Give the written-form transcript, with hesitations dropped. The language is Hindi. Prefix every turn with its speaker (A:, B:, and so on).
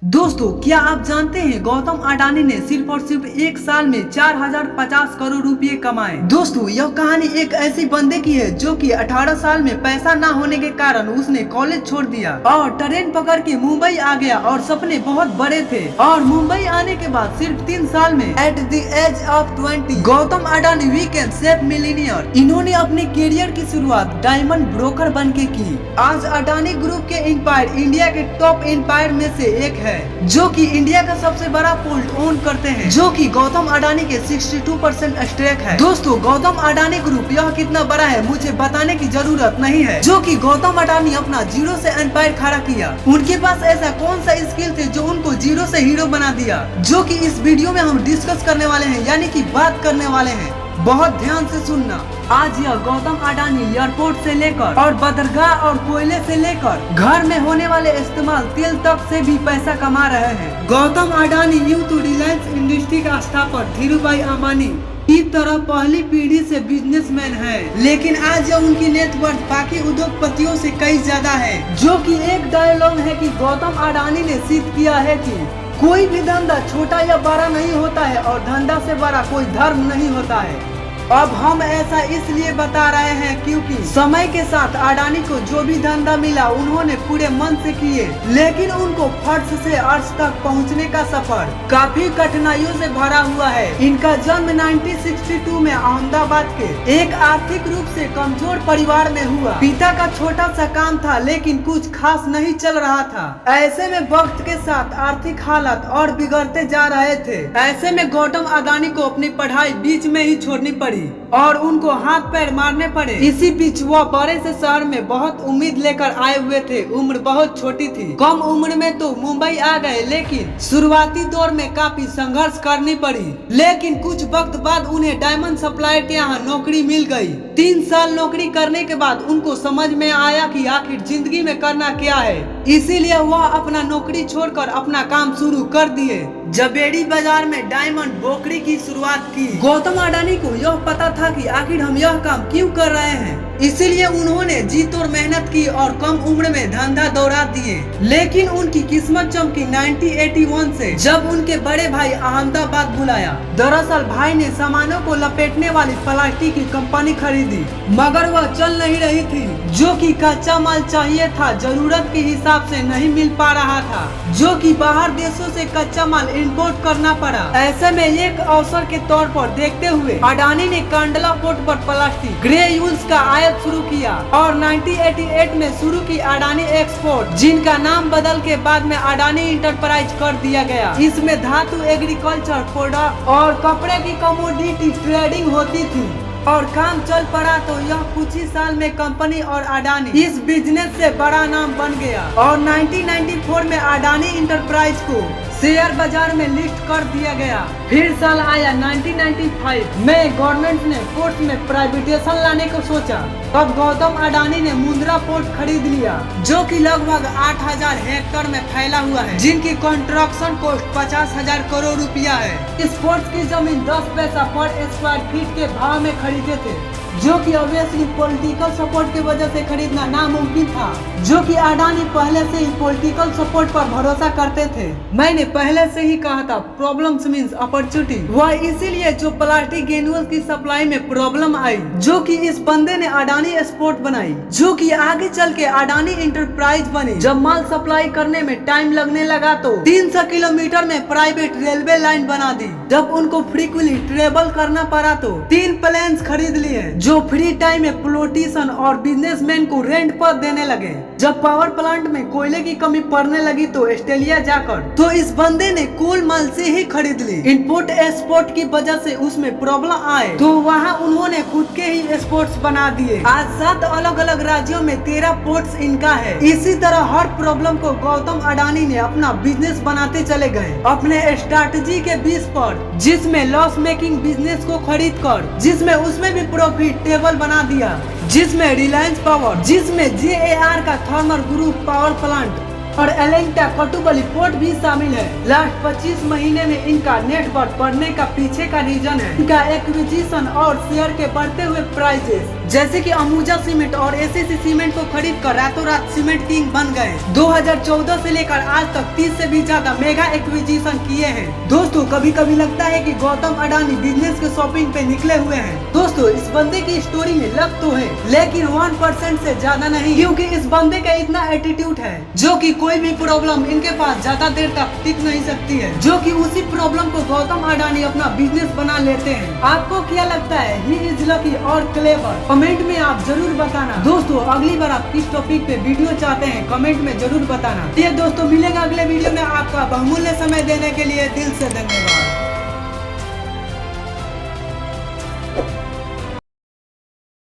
A: दोस्तों, क्या आप जानते हैं गौतम अडानी ने सिर्फ और सिर्फ एक साल में 4050 करोड़ रुपए कमाए। दोस्तों, यह कहानी एक ऐसी बंदे की है जो कि 18 साल में पैसा ना होने के कारण उसने कॉलेज छोड़ दिया और ट्रेन पकड़ के मुंबई आ गया और सपने बहुत बड़े थे। और मुंबई आने के बाद सिर्फ 3 साल में at the age of 20 Gautam Adani वीकेंड सेफ मिलीनियर। इन्होंने अपने करियर की शुरुआत डायमंड ब्रोकर बन के की। आज अडानी ग्रुप के एम्पायर इंडिया के टॉप एम्पायर में से एक है जो कि इंडिया का सबसे बड़ा पोर्ट ओन करते हैं, जो कि गौतम अडानी के 62% स्टेक है। दोस्तों, गौतम अडानी ग्रुप यह कितना बड़ा है मुझे बताने की जरूरत नहीं है, जो कि गौतम अडानी अपना जीरो से एम्पायर खड़ा किया। उनके पास ऐसा कौन सा स्किल थे जो उनको जीरो से हीरो बना दिया, जो कि इस वीडियो में हम डिस्कस करने वाले हैं, यानी कि बात करने वाले हैं। बहुत ध्यान से सुनना। आज यह गौतम अडानी एयरपोर्ट से लेकर और बंदरगाह और कोयले से लेकर घर में होने वाले इस्तेमाल तेल तक से भी पैसा कमा रहे हैं। गौतम अडानी यूं तो रिलायंस इंडस्ट्री का स्थापक धीरूभाई अंबानी की तरह पहली पीढ़ी से बिजनेसमैन है, लेकिन आज यह उनकी नेटवर्थ बाकी उद्योगपतियों से कई ज्यादा है। जो कि एक डायलॉग है कि गौतम अडानी ने सिद्ध किया है कि कोई भी धंधा छोटा या बड़ा नहीं होता है और धंधा से बड़ा कोई धर्म नहीं होता है। अब हम ऐसा इसलिए बता रहे हैं क्योंकि समय के साथ अडानी को जो भी धंधा मिला उन्होंने पूरे मन से किए, लेकिन उनको फर्श से अर्श तक पहुंचने का सफर काफी कठिनाइयों से भरा हुआ है। इनका जन्म 1962 में अहमदाबाद के एक आर्थिक रूप से कमजोर परिवार में हुआ। पिता का छोटा सा काम था लेकिन कुछ खास नहीं चल रहा था। ऐसे में वक्त के साथ आर्थिक हालत और बिगड़ते जा रहे थे। ऐसे में गौतम अडानी को अपनी पढ़ाई बीच में ही छोड़नी पड़ी और उनको हाथ पैर मारने पड़े। इसी बीच वह बड़े से शहर में बहुत उम्मीद लेकर आए हुए थे। उम्र बहुत छोटी थी, कम उम्र में तो मुंबई आ गए, लेकिन शुरुआती दौर में काफी संघर्ष करनी पड़ी। लेकिन कुछ वक्त बाद उन्हें डायमंड सप्लायर के यहाँ नौकरी मिल गई। 3 साल नौकरी करने के बाद उनको समझ में आया कि आखिर जिंदगी में करना क्या है, इसीलिए वह अपना नौकरी छोड़कर अपना काम शुरू कर दिए। जबेड़ी बाजार में डायमंड ब्रोकरी की शुरुआत की। गौतम अडानी को यह पता था कि आखिर हम यह काम क्यों कर रहे हैं, इसीलिए उन्होंने जी तोड़ मेहनत की और कम उम्र में धंधा दौड़ा दिए। लेकिन उनकी किस्मत चमकी 1981 से, जब उनके बड़े भाई अहमदाबाद बुलाया। दरअसल भाई ने सामानों को लपेटने वाली प्लास्टिक की कंपनी खरीदी, मगर वह चल नहीं रही थी। जो कि कच्चा माल चाहिए था जरूरत के हिसाब से नहीं मिल पा रहा था, जो कि बाहर देशों से कच्चा माल इंपोर्ट करना पड़ा। ऐसे में एक अवसर के तौर पर देखते हुए अडानी ने कांडला पोर्ट पर प्लास्टिक ग्रे यूल्स का आयात शुरू किया और 1988 में शुरू की अडानी एक्सपोर्ट, जिनका नाम बदल के बाद में अडानी इंटरप्राइज कर दिया गया। इसमें धातु, एग्रीकल्चर प्रोडक्ट और कपड़े की कमोडिटी ट्रेडिंग होती थी और काम चल पड़ा तो यह कुछ ही साल में कंपनी और अडानी इस बिजनेस से बड़ा नाम बन गया। और 1994 में अडानी इंटरप्राइज को शेयर बाजार में लिस्ट कर दिया गया। फिर साल आया 1995 में गवर्नमेंट ने पोर्ट में प्राइवेटाइजेशन लाने को सोचा। तब गौतम अडानी ने मुंद्रा पोर्ट खरीद लिया, जो कि लगभग 8000 हेक्टेयर में फैला हुआ है, जिनकी कंस्ट्रक्शन कॉस्ट 50,000 करोड़ रुपया है। इस पोर्ट की जमीन 10 पैसा पर स्क्वायर फीट के भाव में खरीदे थे, जो कि ऑब्वियसली पॉलिटिकल सपोर्ट की वजह से खरीदना नामुमकिन था, जो कि अडानी पहले से ही पॉलिटिकल सपोर्ट पर भरोसा करते थे। मैंने पहले से ही कहा था प्रॉब्लम्स मींस अपॉर्चुनिटी। वह इसीलिए जो प्लास्टिक ग्रेन्यूल्स की सप्लाई में प्रॉब्लम आई, जो कि इस बंदे ने अडानी एक्सपोर्ट बनाई, जो कि आगे चल के अडानी इंटरप्राइज बनी। जब माल सप्लाई करने में टाइम लगने लगा तो 300 किलोमीटर में प्राइवेट रेलवे लाइन बना दी। जब उनको फ्रीक्वेंटली ट्रेवल करना पड़ा तो 3 प्लेन्स खरीद लिए, जो फ्री टाइम में पॉलिटिशियन और बिजनेसमैन को रेंट पर देने लगे। जब पावर प्लांट में कोयले की कमी पड़ने लगी तो ऑस्ट्रेलिया जाकर तो इस बंदे ने कोल माल से ही खरीद ली। इंपोर्ट एक्सपोर्ट की वजह से उसमें प्रॉब्लम आए तो वहाँ उन्होंने खुद के ही एक्सपोर्ट्स बना दिए। आज 7 अलग अलग राज्यों में 13 पोर्ट्स इनका है। इसी तरह हर प्रॉब्लम को गौतम अडानी ने अपना बिजनेस बनाते चले गए अपने स्ट्रैटेजी के बेस पर, जिसमें लॉस मेकिंग बिजनेस को खरीद कर जिसमें उसमें भी प्रॉफिटेबल बना दिया, जिसमें रिलायंस पावर, जिसमें JAR का थर्मल ग्रुप पावर प्लांट और एलेंटा कटुबली पोर्ट भी शामिल है। लास्ट 25 महीने में इनका नेटवर्थ बढ़ने का पीछे का रीजन है इनका एक्विजिशन और शेयर के बढ़ते हुए प्राइसेस। जैसे कि अंबुजा सीमेंट और एसीसी सीमेंट को खरीद कर रातों रात सीमेंट किंग बन गए। 2014 से लेकर आज तक 30 से भी ज्यादा मेगा एक्विजिशन किए हैं। दोस्तों कभी कभी लगता है कि गौतम अडानी बिजनेस के शॉपिंग पे निकले हुए हैं। दोस्तों इस बंदे की स्टोरी में लक तो है, लेकिन 1% से ज्यादा नहीं, क्योंकि इस बंदे का इतना एटीट्यूड है जो कि कोई भी प्रॉब्लम इनके पास ज्यादा देर तक टिक नहीं सकती है, जो कि उसी प्रॉब्लम को गौतम अडानी अपना बिजनेस बना लेते हैं। आपको क्या लगता है, ही इज लकी और क्लेवर? कमेंट में आप जरूर बताना। दोस्तों अगली बार आप किस टॉपिक पे वीडियो चाहते हैं कमेंट में जरूर बताना। ये दोस्तों मिलेगा अगले वीडियो में। आपका बहुमूल्य समय देने के लिए दिल से धन्यवाद।